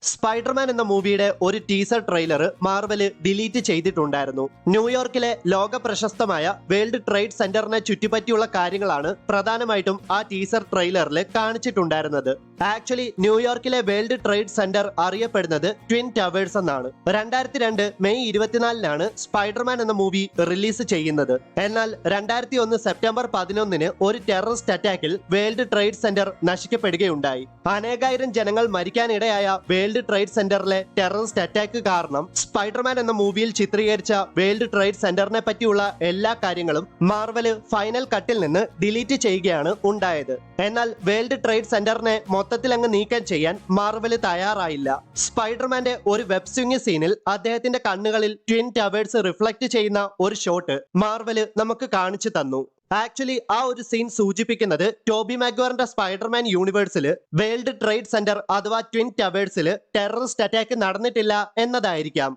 Spiderman എന്ന മൂവിയുടെ ഒരു ടീസർ ട്രെയിലർ മാർവല് ഡിലീറ്റ് ചെയ്തിട്ടുണ്ടായിരുന്നു. ന്യൂയോർക്കിലെ ലോക പ്രശസ്തമായ വേൾഡ് ട്രേഡ് സെന്ററിനെ ചുറ്റിപ്പറ്റിയുള്ള കാര്യങ്ങളാണ് പ്രധാനമായിട്ടും ആ ടീസർ ട്രെയിലറിൽ കാണിച്ചിട്ടുണ്ടായിരുന്നത്. ആക്ച്വലി ന്യൂയോർക്കിലെ വേൾഡ് ട്രേഡ് സെന്റർ അറിയപ്പെടുന്നത് ട്വിൻ ടവേഴ്സ് എന്നാണ്. 2002 മെയ് 24-നാണ് സ്പൈഡർമാൻ എന്ന മൂവി റിലീസ് ചെയ്യുന്നത്. എന്നാൽ 2001 സെപ്റ്റംബർ 11-ന് ഒരു ടെററിസ്റ്റ് അറ്റാക്കിൽ വേൾഡ് ട്രേഡ് സെന്റർ നശിക്കപ്പെടുകയുണ്ടായി. അനേകായിരം ജനങ്ങൾ മരിക്കാനിടയായ വേൾഡ് ട്രേഡ് സെന്ററിലെ ടെററിസ്റ്റ് അറ്റാക്ക് കാരണം സ്പൈഡർമാൻ എന്ന മൂവിയിൽ ചിത്രീകരിച്ച വേൾഡ് ട്രേഡ് സെന്ററിനെ പറ്റിയുള്ള എല്ലാ കാര്യങ്ങളും മാർവല് ഫൈനൽ കട്ടിൽ നിന്ന് ഡിലീറ്റ് ചെയ്യുകയാണ് ഉണ്ടായത്. എന്നാൽ വേൾഡ് ട്രേഡ് സെന്ററിനെ മൊത്തത്തിൽ അങ്ങ് നീക്കം ചെയ്യാൻ മാർവല് തയ്യാറായില്ല. സ്പൈഡർമാന്റെ ഒരു വെബ് സ്വിംഗ് സീനിൽ അദ്ദേഹത്തിന്റെ കണ്ണുകളിൽ ട്വിൻ ടവേഴ്സ് റിഫ്ലക്ട് ചെയ്യുന്ന ഒരു ഷോട്ട് മാർവല് നമുക്ക് കാണിച്ചു തന്നു. ആക്ച്വലി ആ ഒരു സീൻ സൂചിപ്പിക്കുന്നത് ടോബി മാഗ്വയറിന്റെ സ്പൈഡർമാൻ യൂണിവേഴ്സിൽ വേൾഡ് ട്രേഡ് സെന്റർ അഥവാ ട്വിൻ ടവേഴ്സിൽ ടെററിസ്റ്റ് അറ്റാക്ക് നടന്നിട്ടില്ല എന്നതായിരിക്കാം.